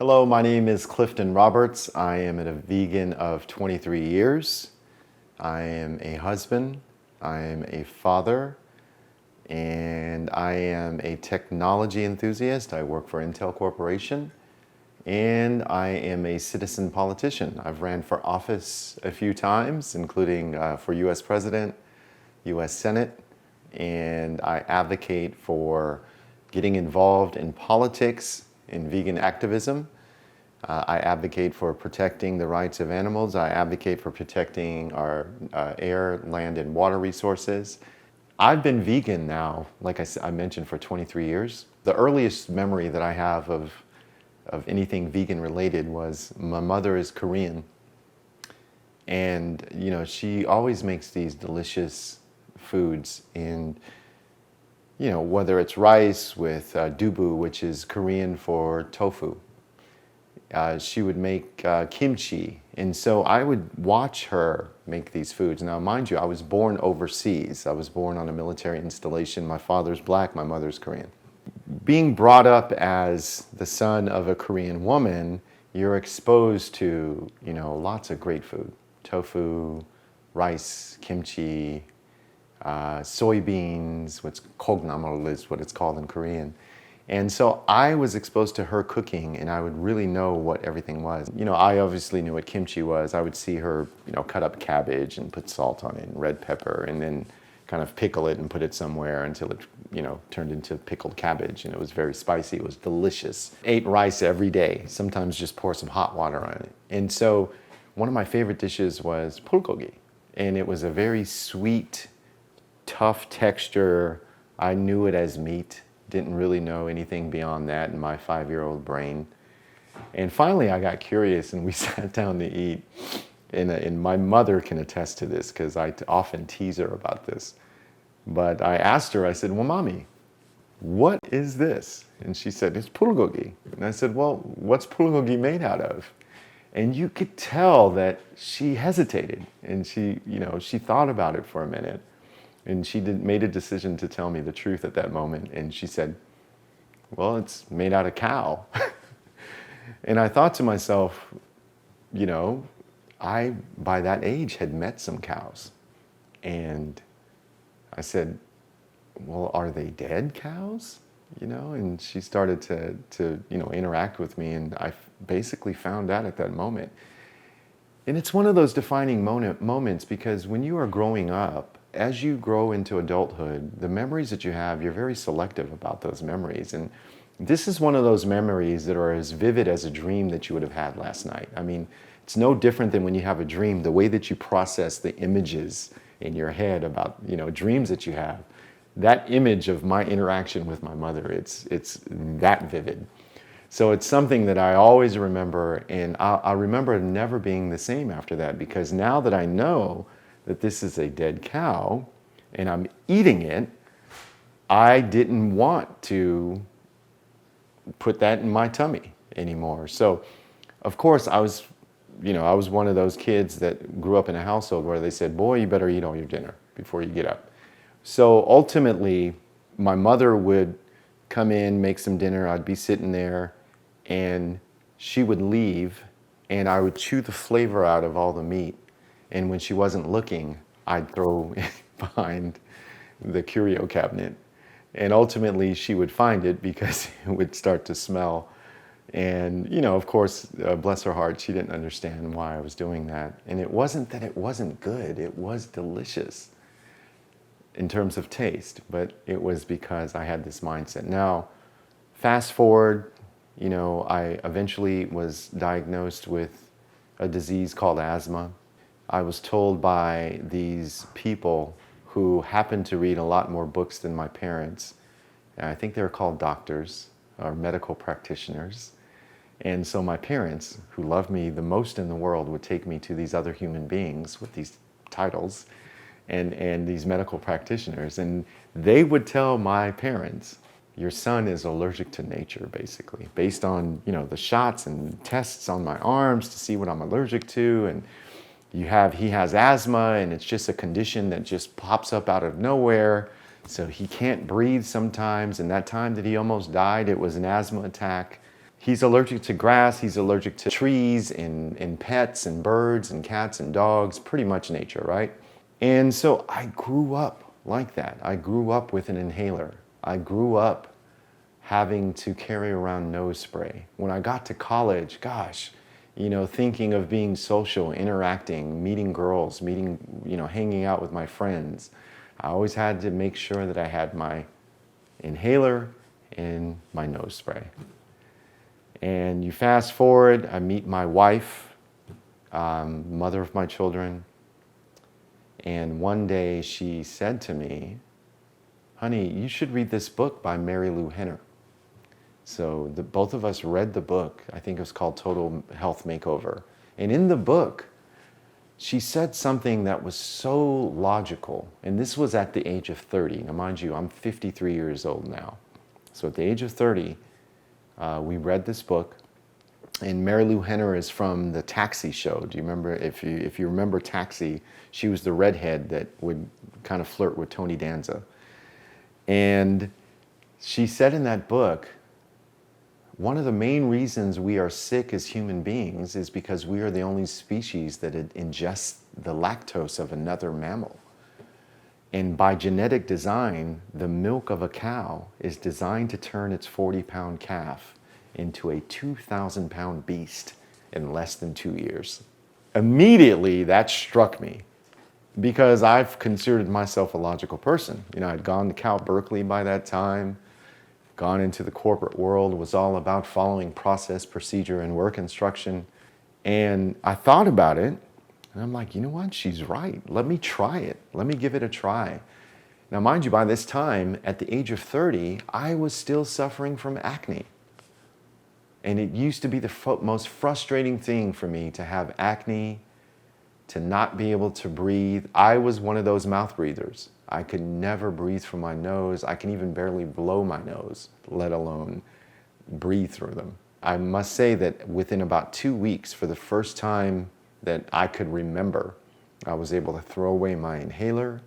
Hello, my name is Clifton Roberts. I am a vegan of 23 years. I am a husband, I am a father, and I am a technology enthusiast. I work for Intel Corporation, and I am a citizen politician. I've ran for office a few times, including for US President, US Senate, and I advocate for getting involved in politics, in vegan activism. I advocate for protecting the rights of animals. I advocate for protecting our air, land, and water resources. I've been vegan now, like I mentioned, for 23 years. The earliest memory that I have of anything vegan related was my mother is Korean. And, she always makes these delicious foods. And, whether it's rice with dubu, which is Korean for tofu. She would make kimchi. And so I would watch her make these foods. Now, mind you, I was born overseas. I was born on a military installation. My father's black, my mother's Korean. Being brought up as the son of a Korean woman, you're exposed to, lots of great food. Tofu, rice, kimchi, soybeans, what's kognamol is what it's called in Korean. And so I was exposed to her cooking, and I would really know what everything was. I obviously knew what kimchi was. I would see her, cut up cabbage and put salt on it and red pepper, and then kind of pickle it and put it somewhere until it, turned into pickled cabbage. And it was very spicy. It was delicious. Ate rice every day. Sometimes just pour some hot water on it. And so one of my favorite dishes was bulgogi, and it was a very sweet, tough texture. I knew it as meat. Didn't really know anything beyond that in my 5-year-old brain. And finally, I got curious, and we sat down to eat. And my mother can attest to this, because I often tease her about this. But I asked her, I said, well, Mommy, what is this? And she said, it's bulgogi. And I said, well, what's bulgogi made out of? And you could tell that she hesitated, and she thought about it for a minute. And she made a decision to tell me the truth at that moment. And she said, well, it's made out of cow. And I thought to myself, I, by that age, had met some cows. And I said, well, are they dead cows? And she started to interact with me. And I basically found out at that moment. And it's one of those defining moments, because when you are growing up, as you grow into adulthood, the memories that you have, you're very selective about those memories. And this is one of those memories that are as vivid as a dream that you would have had last night. I mean, it's no different than when you have a dream, the way that you process the images in your head about, dreams that you have. That image of my interaction with my mother, it's that vivid. So it's something that I always remember, and I remember never being the same after that, because now that I know that this is a dead cow and I'm eating it, I didn't want to put that in my tummy anymore. So, of course, I was one of those kids that grew up in a household where they said, boy, you better eat all your dinner before you get up. So ultimately, my mother would come in, make some dinner, I'd be sitting there, and she would leave, and I would chew the flavor out of all the meat. And when she wasn't looking, I'd throw it behind the curio cabinet. And ultimately, she would find it because it would start to smell. And, of course, bless her heart, she didn't understand why I was doing that. And it wasn't that it wasn't good. It was delicious in terms of taste. But it was because I had this mindset. Now, fast forward, I eventually was diagnosed with a disease called asthma. I was told by these people who happened to read a lot more books than my parents. And I think they were called doctors or medical practitioners. And so my parents, who loved me the most in the world, would take me to these other human beings with these titles and these medical practitioners. And they would tell my parents, your son is allergic to nature, basically, based on, the shots and tests on my arms to see what I'm allergic to. And he has asthma, and it's just a condition that just pops up out of nowhere. So he can't breathe sometimes. And that time that he almost died, it was an asthma attack. He's allergic to grass, he's allergic to trees and pets and birds and cats and dogs, pretty much nature, right? And so I grew up like that. I grew up with an inhaler. I grew up having to carry around nose spray. When I got to college, gosh, thinking of being social, interacting, meeting girls, hanging out with my friends, I always had to make sure that I had my inhaler and my nose spray. And you fast forward, I meet my wife, mother of my children, and one day she said to me, honey, you should read this book by Mary Lou Henner. So both of us read the book. I think it was called Total Health Makeover. And in the book, she said something that was so logical. And this was at the age of 30. Now, mind you, I'm 53 years old now. So at the age of 30, we read this book. And Mary Lou Henner is from the Taxi show. Do you remember? If you remember Taxi, she was the redhead that would kind of flirt with Tony Danza. And she said in that book, one of the main reasons we are sick as human beings is because we are the only species that ingests the lactose of another mammal. And by genetic design, the milk of a cow is designed to turn its 40-pound calf into a 2,000-pound beast in less than 2 years. Immediately, that struck me because I've considered myself a logical person. I'd gone to Cal Berkeley by that time, gone into the corporate world, was all about following process, procedure, and work instruction. And I thought about it, and I'm like, you know what? She's right. Let me try it. Let me give it a try. Now, mind you, by this time, at the age of 30, I was still suffering from acne. And it used to be the most frustrating thing for me to have acne, to not be able to breathe. I was one of those mouth breathers. I could never breathe through my nose. I can even barely blow my nose, let alone breathe through them. I must say that within about 2 weeks, for the first time that I could remember, I was able to throw away my inhaler.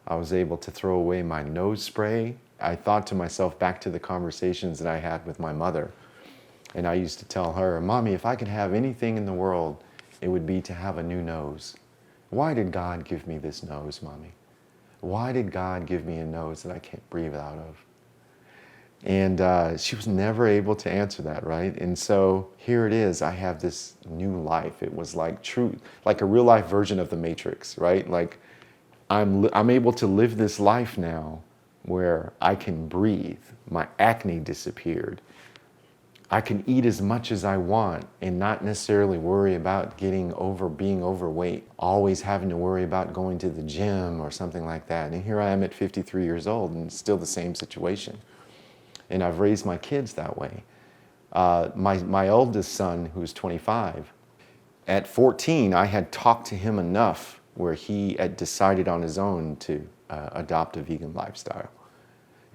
I was able to throw away my nose spray. I thought to myself back to the conversations that I had with my mother. And I used to tell her, Mommy, if I could have anything in the world, it would be to have a new nose. Why did God give me this nose, Mommy? Why did God give me a nose that I can't breathe out of? And she was never able to answer that, right? And so here it is, I have this new life. It was like a real life version of the Matrix, right? Like I'm able to live this life now where I can breathe. My acne disappeared. I can eat as much as I want and not necessarily worry about being overweight, always having to worry about going to the gym or something like that. And here I am at 53 years old and still the same situation. And I've raised my kids that way. My oldest son, who's 25, at 14, I had talked to him enough where he had decided on his own to adopt a vegan lifestyle.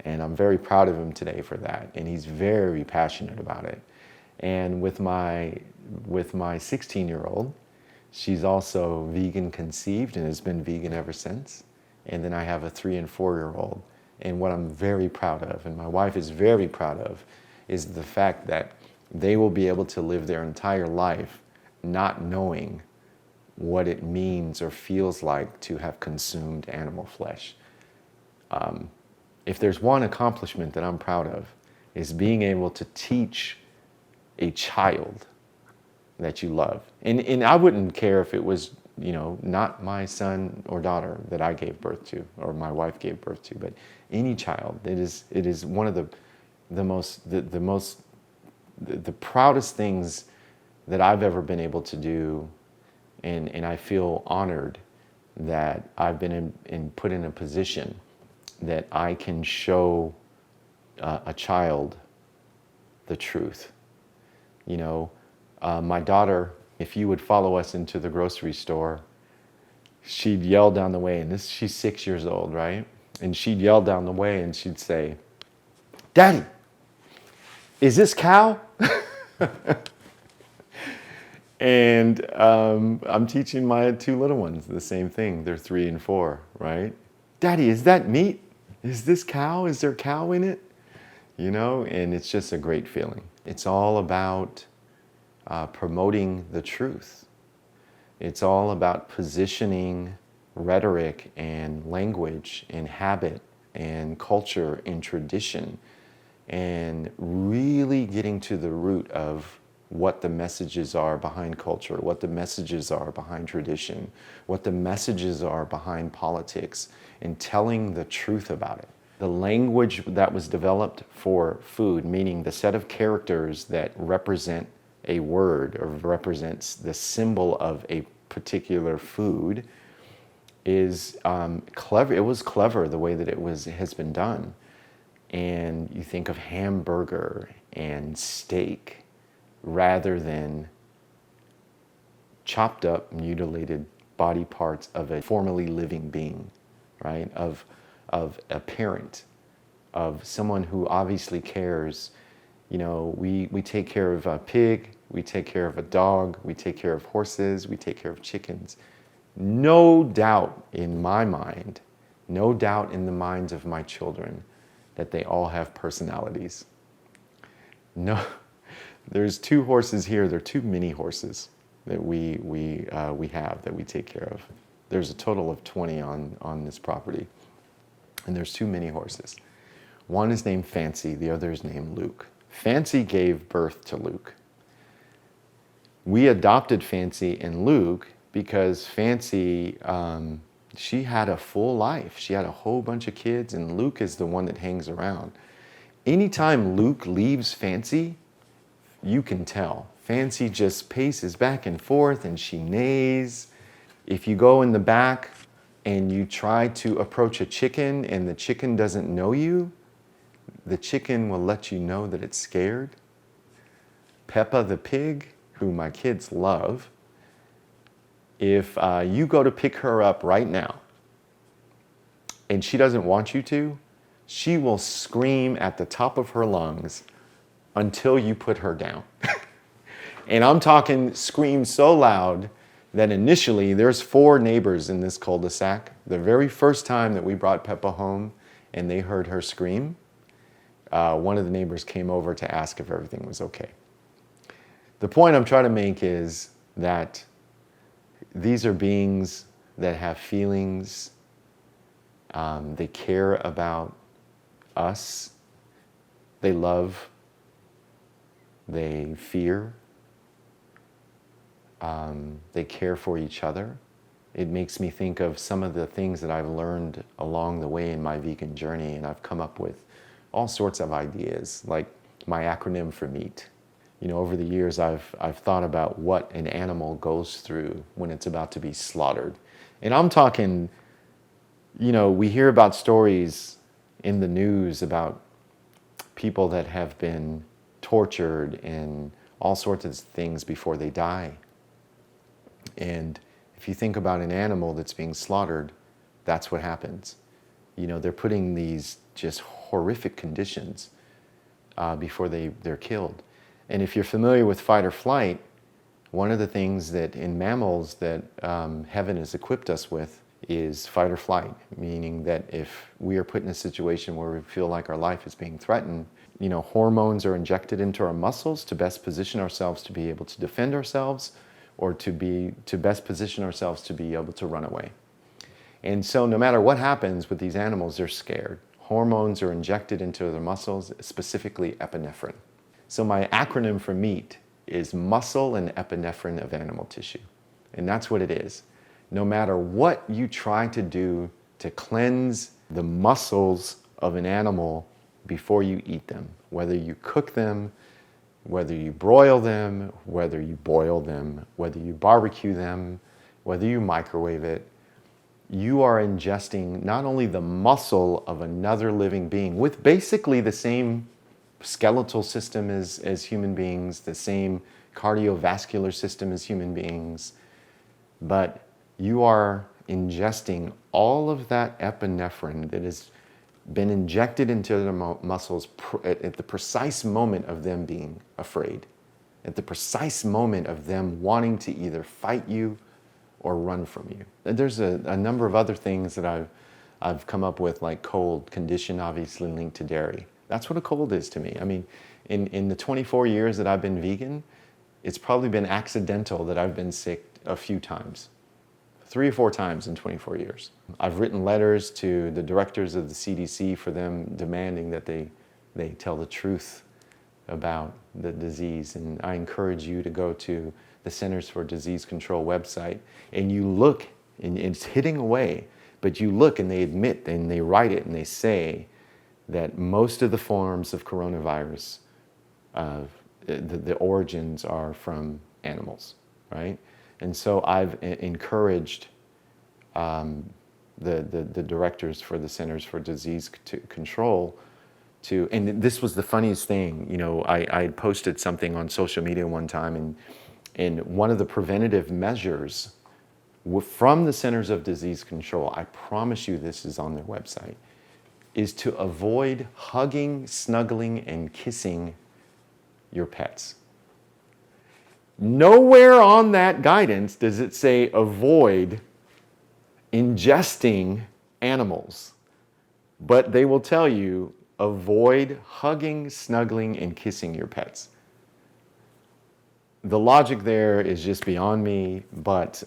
And I'm very proud of him today for that. And he's very passionate about it. And with my 16-year-old, she's also vegan conceived and has been vegan ever since. And then I have a 3 and 4-year-old. And what I'm very proud of, and my wife is very proud of, is the fact that they will be able to live their entire life not knowing what it means or feels like to have consumed animal flesh. If there's one accomplishment that I'm proud of, is being able to teach a child that you love. And I wouldn't care if it was, not my son or daughter that I gave birth to, or my wife gave birth to, but any child. It is one of the proudest things that I've ever been able to do, and I feel honored that I've been put in a position that I can show a child the truth. My daughter, if you would follow us into the grocery store, she'd yell down the way, and she's 6 years old, right? And she'd yell down the way and she'd say, Daddy, is this cow? And I'm teaching my 2 little ones the same thing. They're 3 and 4, right? Daddy, is that meat? Is this cow? Is there cow in it? And it's just a great feeling. It's all about promoting the truth. It's all about positioning rhetoric and language and habit and culture and tradition, and really getting to the root of what the messages are behind culture, what the messages are behind tradition, what the messages are behind politics, and telling the truth about it. The language that was developed for food, meaning the set of characters that represent a word or represents the symbol of a particular food, is clever. It was clever the way that has been done. And you think of hamburger and steak rather than chopped up, mutilated body parts of a formerly living being, right? Of a parent, of someone who obviously cares. You know, we take care of a pig, we take care of a dog, we take care of horses, we take care of chickens. No doubt in my mind, no doubt in the minds of my children, that they all have personalities. No, there's 2 horses here. There are 2 mini horses that we have that we take care of. There's a total of 20 on this property, and there's 2 mini horses. One is named Fancy. The other is named Luke. Fancy gave birth to Luke. We adopted Fancy and Luke because Fancy, she had a full life. She had a whole bunch of kids, and Luke is the one that hangs around. Anytime Luke leaves Fancy, you can tell. Fancy just paces back and forth, and she neighs. If you go in the back and you try to approach a chicken and the chicken doesn't know you, the chicken will let you know that it's scared. Peppa the pig, who my kids love, if you go to pick her up right now and she doesn't want you to, she will scream at the top of her lungs until you put her down. And I'm talking scream so loud that initially there's 4 neighbors in this cul-de-sac. The very first time that we brought Peppa home and they heard her scream, one of the neighbors came over to ask if everything was okay. The point I'm trying to make is that these are beings that have feelings. They care about us. They love. They fear. They care for each other. It makes me think of some of the things that I've learned along the way in my vegan journey, and I've come up with all sorts of ideas, like my acronym for meat. You know, over the years, I've thought about what an animal goes through when it's about to be slaughtered. And I'm talking, you know, we hear about stories in the news about people that have been tortured and all sorts of things before they die. And if you think about an animal that's being slaughtered, that's what happens. You know, they're putting these just horrific conditions before they're killed. And if you're familiar with fight or flight, one of the things that in mammals that heaven has equipped us with is fight or flight, meaning that if we are put in a situation where we feel like our life is being threatened, you know, hormones are injected into our muscles to best position ourselves to be able to defend ourselves, or to best position ourselves to be able to run away. And so no matter what happens with these animals, they're scared. Hormones are injected into their muscles, specifically epinephrine. So my acronym for MEAT is muscle and epinephrine of animal tissue. And that's what it is. No matter what you try to do to cleanse the muscles of an animal before you eat them, whether you cook them, whether you broil them, whether you boil them, whether you barbecue them, whether you microwave it, you are ingesting not only the muscle of another living being with basically the same skeletal system as human beings, the same cardiovascular system as human beings, but you are ingesting all of that epinephrine that has been injected into the muscles at the precise moment of them being afraid, at the precise moment of them wanting to either fight you or run from you. There's a number of other things that I've come up with, like cold, condition obviously linked to dairy. That's what a cold is to me. I mean, In the 24 years that I've been vegan, it's probably been accidental that I've been sick a few times. 3 or 4 times in 24 years. I've written letters to the directors of the CDC for them demanding that they tell the truth about the disease. And I encourage you to go to the Centers for Disease Control website and you look, and it's hidden away, but you look and they admit and they write it and they say that most of the forms of coronavirus, the origins are from animals, right? And so I've encouraged the directors for the Centers for Disease Control to, and this was the funniest thing, you know, I posted something on social media one time, and one of the preventative measures from the Centers of Disease Control, I promise you this is on their website, is to avoid hugging, snuggling, and kissing your pets. Nowhere on that guidance does it say avoid ingesting animals, but they will tell you avoid hugging, snuggling, and kissing your pets. The logic there is just beyond me, but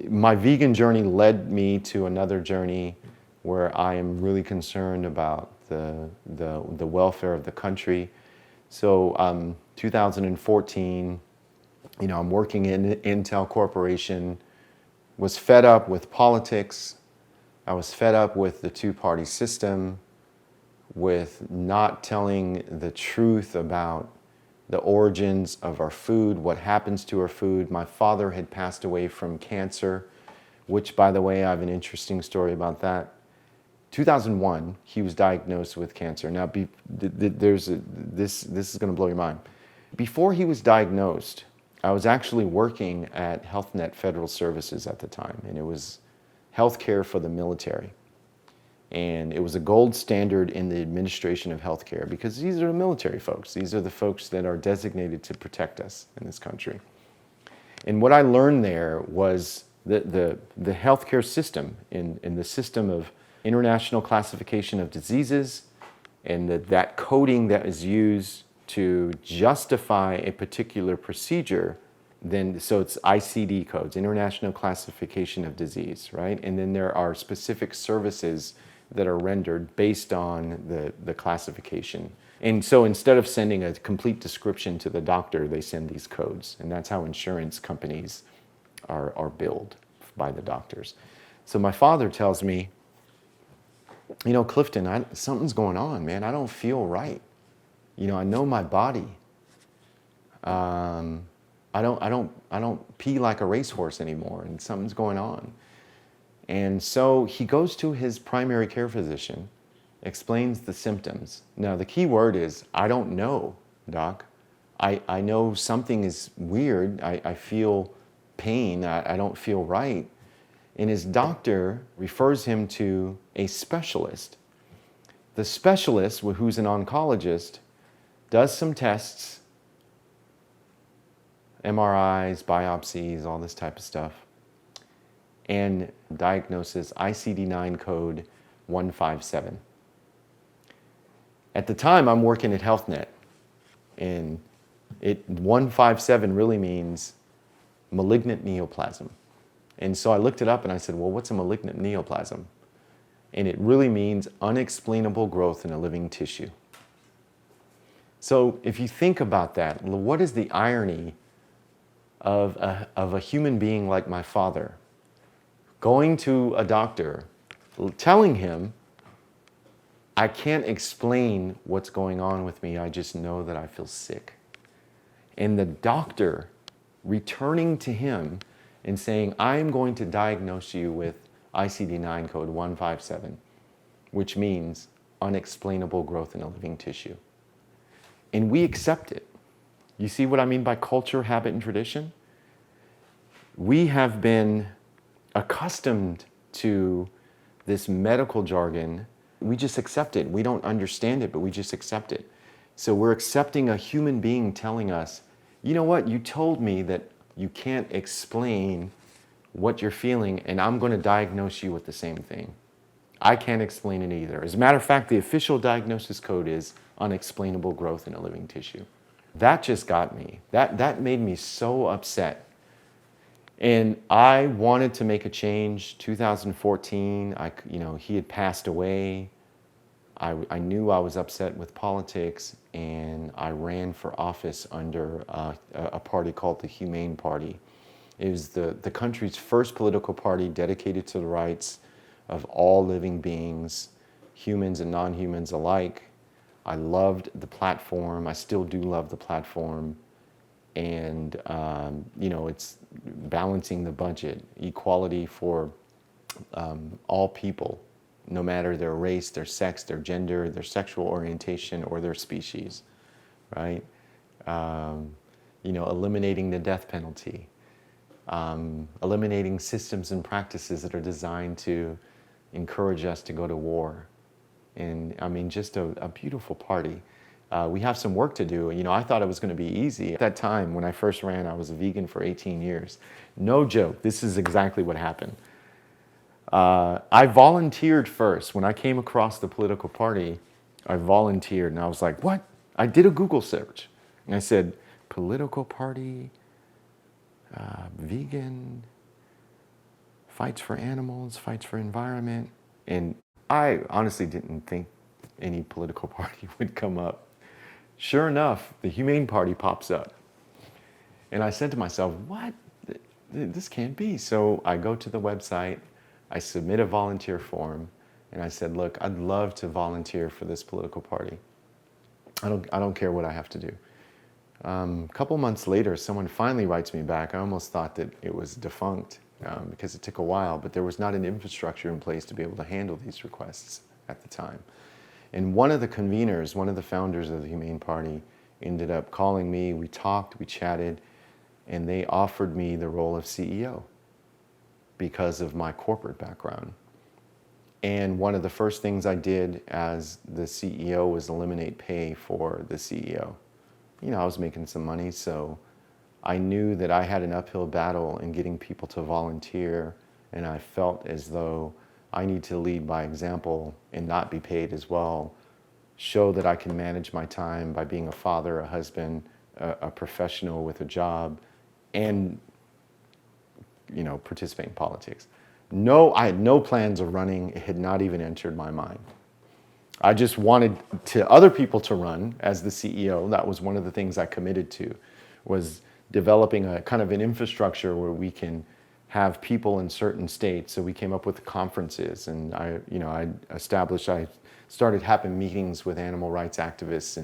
my vegan journey led me to another journey where I am really concerned about the welfare of the country. So 2014, you know, I'm working in Intel Corporation, was fed up with politics. I was fed up with the two-party system, with not telling the truth about the origins of our food, what happens to our food. My father had passed away from cancer, which, by the way, I have an interesting story about that. 2001, he was diagnosed with cancer. Now, this is going to blow your mind. Before he was diagnosed, I was actually working at HealthNet Federal Services at the time, and it was healthcare for the military. And it was a gold standard in the administration of healthcare because these are the military folks. These are the folks that are designated to protect us in this country. And what I learned there was the healthcare system in the system of international classification of diseases, and that coding that is used to justify a particular procedure, so it's ICD codes, International Classification of Disease, right? And then there are specific services that are rendered based on the classification. And so instead of sending a complete description to the doctor, they send these codes. And that's how insurance companies are billed by the doctors. So my father tells me, you know, Clifton, something's going on, man. I don't feel right. You know, I know my body. I don't pee like a racehorse anymore, and something's going on. And so he goes to his primary care physician, explains the symptoms. Now, the key word is, I don't know, doc. I know something is weird. I feel pain. I don't feel right. And his doctor refers him to a specialist. The specialist, who's an oncologist, does some tests, MRIs, biopsies, all this type of stuff, and diagnoses ICD-9 code 157. At the time, I'm working at HealthNet, and 157 really means malignant neoplasm. And so I looked it up and I said, well, what's a malignant neoplasm? And it really means unexplainable growth in a living tissue. So if you think about that, what is the irony of a human being like my father going to a doctor, telling him, I can't explain what's going on with me, I just know that I feel sick. And the doctor returning to him and saying, I'm going to diagnose you with ICD-9 code 157, which means unexplainable growth in a living tissue. And we accept it. You see what I mean by culture, habit, and tradition? We have been accustomed to this medical jargon. We just accept it. We don't understand it, but we just accept it. So we're accepting a human being telling us, you know what, you told me that you can't explain what you're feeling, and I'm going to diagnose you with the same thing. I can't explain it either. As a matter of fact, the official diagnosis code is unexplainable growth in a living tissue. That just got me. That made me so upset. And I wanted to make a change. 2014, he had passed away. I knew I was upset with politics, and I ran for office under a party called the Humane Party. It was the country's first political party dedicated to the rights of all living beings, humans and non-humans alike. I loved the platform. I still do love the platform. And, it's balancing the budget, equality for all people, no matter their race, their sex, their gender, their sexual orientation, or their species, right? Eliminating the death penalty, eliminating systems and practices that are designed to encourage us to go to war. And I mean, just a beautiful party. We have some work to do. I thought it was going to be easy. At that time, when I first ran, I was a vegan for 18 years. No joke, this is exactly what happened. I volunteered first. When I came across the political party, I volunteered, and I was like, what? I did a Google search, and I said, political party, vegan, fights for animals, fights for environment. And I honestly didn't think any political party would come up. Sure enough, the Humane Party pops up. And I said to myself, what? This can't be. So I go to the website, I submit a volunteer form, and I said, look, I'd love to volunteer for this political party. I don't care what I have to do. A couple months later, someone finally writes me back. I almost thought that it was defunct because it took a while, but there was not an infrastructure in place to be able to handle these requests at the time. And one of the conveners, one of the founders of the Humane Party, ended up calling me. We talked, we chatted, and they offered me the role of CEO because of my corporate background. And one of the first things I did as the CEO was eliminate pay for the CEO. I was making some money, so I knew that I had an uphill battle in getting people to volunteer, and I felt as though I need to lead by example and not be paid as well. Show that I can manage my time by being a father, a husband, a professional with a job, and participate in politics. No, I had no plans of running. It had not even entered my mind. I just wanted other people to run as the CEO. That was one of the things I committed to, was developing a kind of an infrastructure where we can have people in certain states. So we came up with conferences, and I started having meetings with animal rights activists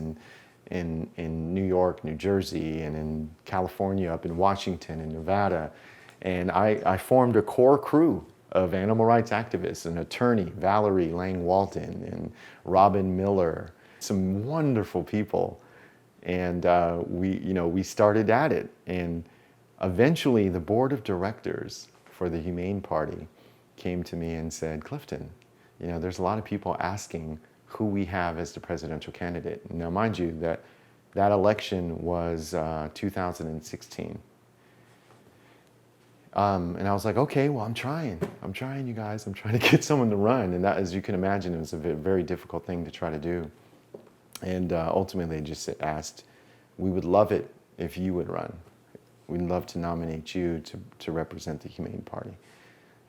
in New York, New Jersey, and in California, up in Washington and Nevada. And I formed a core crew of animal rights activists, an attorney, Valerie Lang Walton, and Robin Miller, some wonderful people. And we started at it. And eventually the board of directors for the Humane Party came to me and said, Clifton, there's a lot of people asking who we have as the presidential candidate. Now, mind you, that election was 2016. And I was like, okay, well, I'm trying, you guys. I'm trying to get someone to run. And that, as you can imagine, it was a very difficult thing to try to do. And ultimately, they just asked, we would love it if you would run. We'd love to nominate you to represent the Humane Party.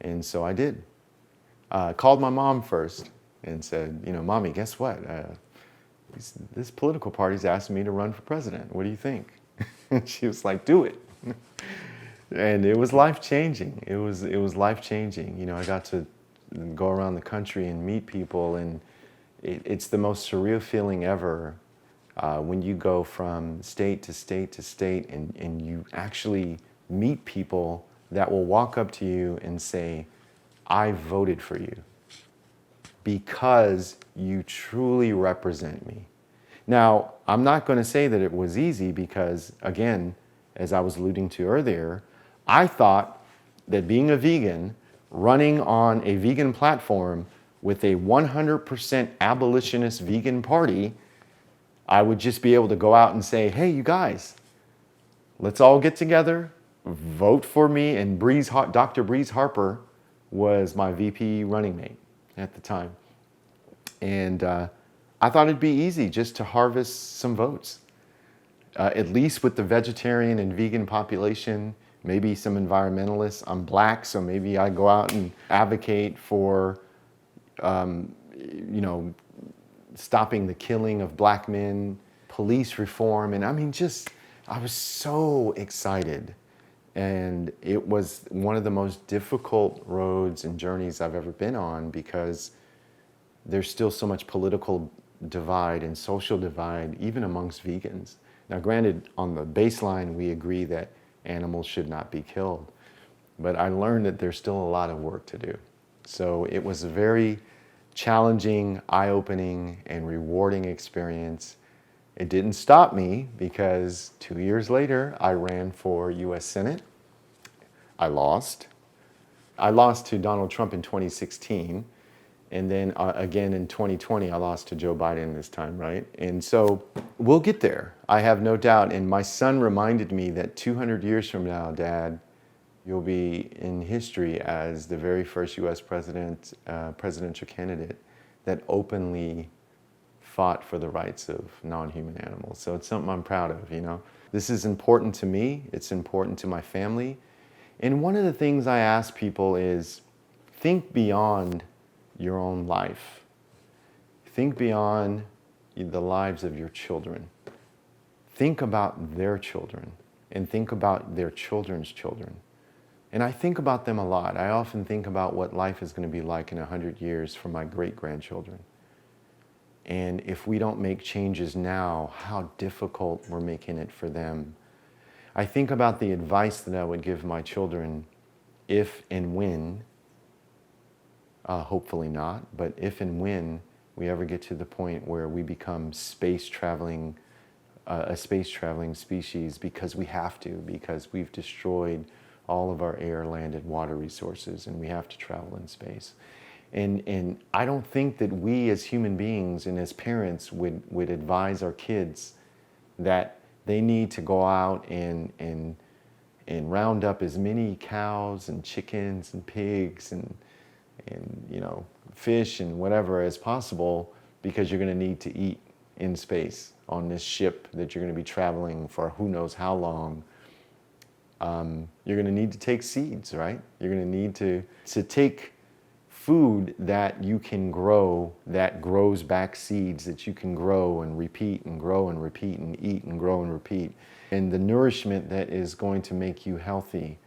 And so I did. Called my mom first and said, Mommy, guess what? This political party's asking me to run for president. What do you think? And she was like, do it. And it was life-changing. It was life-changing. I got to go around the country and meet people, and it's the most surreal feeling ever when you go from state to state to state, and you actually meet people that will walk up to you and say, I voted for you because you truly represent me. Now, I'm not going to say that it was easy because, again, as I was alluding to earlier, I thought that being a vegan, running on a vegan platform with a 100% abolitionist vegan party, I would just be able to go out and say, hey, you guys, let's all get together, vote for me. And Dr. Breeze Harper was my VP running mate. at the time. And I thought it'd be easy just to harvest some votes, at least with the vegetarian and vegan population, maybe some environmentalists. I'm black, so maybe I go out and advocate for, you know, stopping the killing of black men, police reform. And I mean, I was so excited. And it was one of the most difficult roads and journeys I've ever been on, because there's still so much political divide and social divide, even amongst vegans. Now, granted, on the baseline, we agree that animals should not be killed, but I learned that there's still a lot of work to do. So it was a very challenging, eye-opening, and rewarding experience. It didn't stop me, because 2 years later, I ran for US Senate. I lost. I lost to Donald Trump in 2016. And then again in 2020, I lost to Joe Biden this time, right? And so we'll get there, I have no doubt. And my son reminded me that 200 years from now, Dad, you'll be in history as the very first US presidential candidate that openly fought for the rights of non-human animals. So it's something I'm proud of, you know. This is important to me, it's important to my family. And one of the things I ask people is, think beyond your own life. Think beyond the lives of your children. Think about their children, and think about their children's children. And I think about them a lot. I often think about what life is going to be like in 100 years for my great-grandchildren. And if we don't make changes now, how difficult we're making it for them. I think about the advice that I would give my children if and when, hopefully not, but if and when we ever get to the point where we become a space-traveling species, because we have to, because we've destroyed all of our air, land, and water resources, and we have to travel in space. And I don't think that we as human beings and as parents would advise our kids that they need to go out and round up as many cows and chickens and pigs and you know, fish and whatever as possible, because you're going to need to eat in space on this ship that you're going to be traveling for who knows how long. You're going to need to take seeds, right? You're going to need to take food that you can grow, that grows back seeds that you can grow and repeat and grow and repeat and eat and grow and repeat. And the nourishment that is going to make you healthy.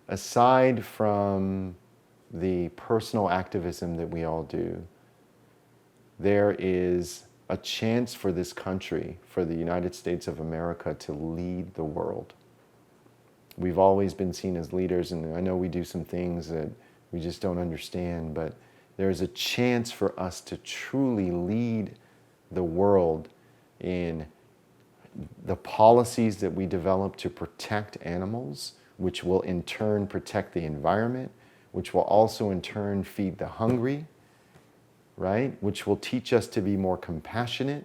Aside from the personal activism that we all do, there is a chance for this country, for the United States of America, to lead the world. We've always been seen as leaders, and I know we do some things that we just don't understand, but there's a chance for us to truly lead the world in the policies that we develop to protect animals, which will in turn protect the environment, which will also in turn feed the hungry, right? Which will teach us to be more compassionate,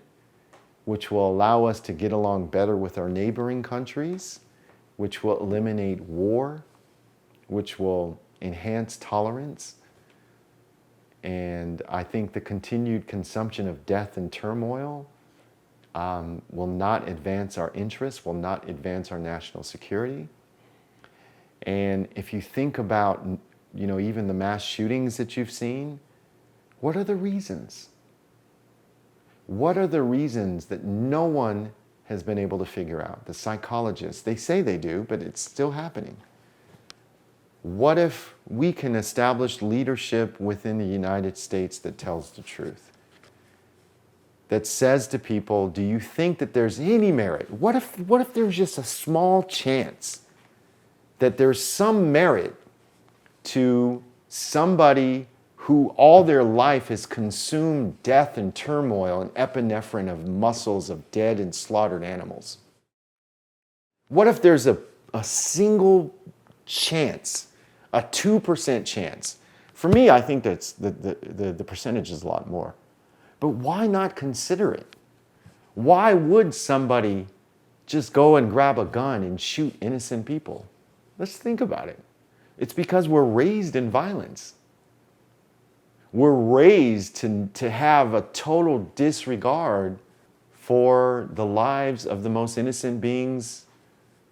which will allow us to get along better with our neighboring countries, which will eliminate war, which will enhance tolerance. And I think the continued consumption of death and turmoil will not advance our interests, will not advance our national security. And if you think about, you know, even the mass shootings that you've seen, what are the reasons? What are the reasons that no one has been able to figure out? The psychologists, they say they do, but it's still happening. What if we can establish leadership within the United States that tells the truth? That says to people, do you think that there's any merit? What if there's just a small chance that there's some merit to somebody who all their life has consumed death and turmoil and epinephrine of muscles of dead and slaughtered animals? What if there's a single chance, a 2% chance? For me, I think that's the percentage is a lot more. But why not consider it? Why would somebody just go and grab a gun and shoot innocent people? Let's think about it. It's because we're raised in violence. We're raised to have a total disregard for the lives of the most innocent beings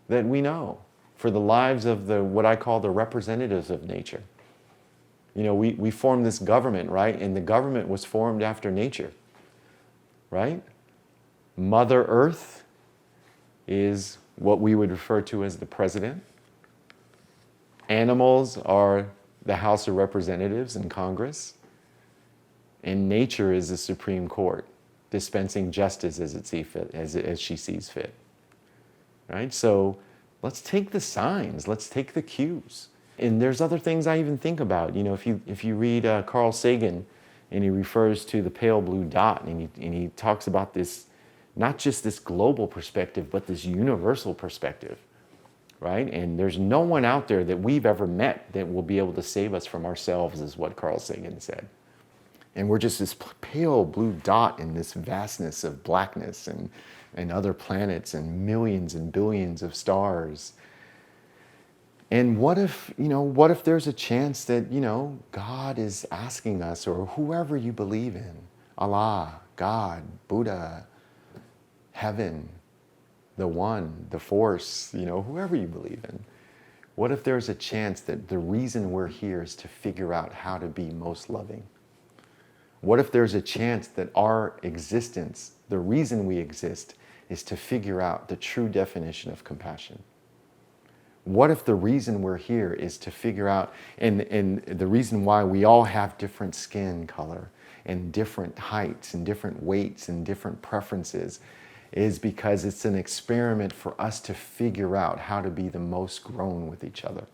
that we know, for the lives of what I call the representatives of nature. You know, we formed this government, right? And the government was formed after nature, right? Mother Earth is what we would refer to as the president. Animals are the House of Representatives in Congress. And nature is the Supreme Court, dispensing justice as she sees fit. Right? So let's take the signs, let's take the cues. And there's other things I even think about. You know, if you read Carl Sagan, and he refers to the pale blue dot, and he talks about this, not just this global perspective, but this universal perspective, right? And there's no one out there that we've ever met that will be able to save us from ourselves, is what Carl Sagan said. And we're just this pale blue dot in this vastness of blackness and other planets and millions and billions of stars. And what if there's a chance that, God is asking us, or whoever you believe in, Allah, God, Buddha, heaven, the one, the force, whoever you believe in. What if there's a chance that the reason we're here is to figure out how to be most loving? What if there's a chance that our existence, the reason we exist, is to figure out the true definition of compassion? What if the reason we're here is to figure out, and the reason why we all have different skin color and different heights and different weights and different preferences, is because it's an experiment for us to figure out how to be the most grown with each other,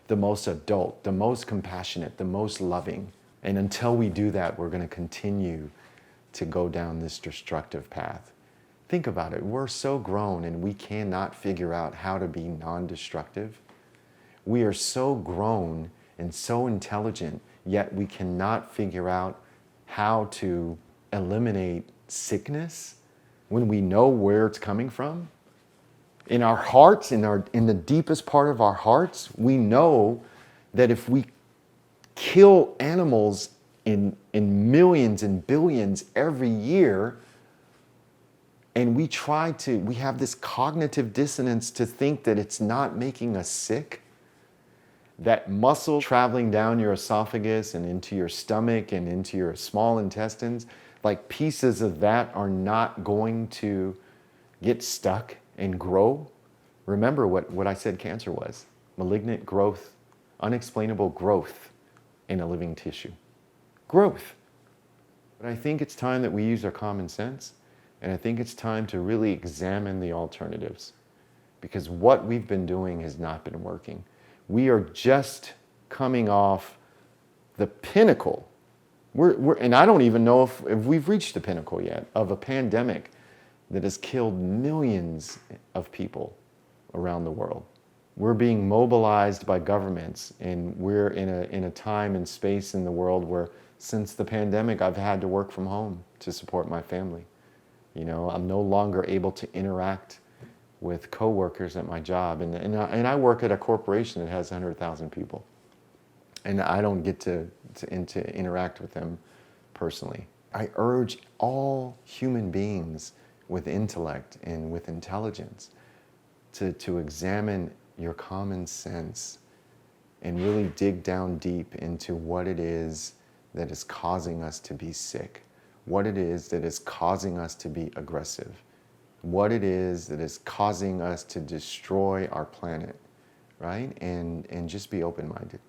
the most adult, the most compassionate, the most loving. And until we do that, we're going to continue to go down this destructive path. Think about it. We're so grown and we cannot figure out how to be non-destructive. We are so grown and so intelligent, yet we cannot figure out how to eliminate sickness when we know where it's coming from. In our hearts, in the deepest part of our hearts, we know that if we kill animals in millions and billions every year, and we have this cognitive dissonance to think that it's not making us sick, that muscle traveling down your esophagus and into your stomach and into your small intestines, like pieces of that are not going to get stuck and grow. Remember what I said cancer was: malignant growth, unexplainable growth in a living tissue. Growth. But I think it's time that we use our common sense, and I think it's time to really examine the alternatives, because what we've been doing has not been working. We are just coming off the pinnacle. And I don't even know if we've reached the pinnacle yet of a pandemic that has killed millions of people around the world. We're being mobilized by governments, and we're in a time and space in the world where, since the pandemic, I've had to work from home to support my family. I'm no longer able to interact with coworkers at my job, and I work at a corporation that has 100,000 people, and I don't get to interact with them personally. I urge all human beings with intellect and with intelligence to examine your common sense and really dig down deep into what it is that is causing us to be sick, what it is that is causing us to be aggressive, what it is that is causing us to destroy our planet, right? And just be open-minded.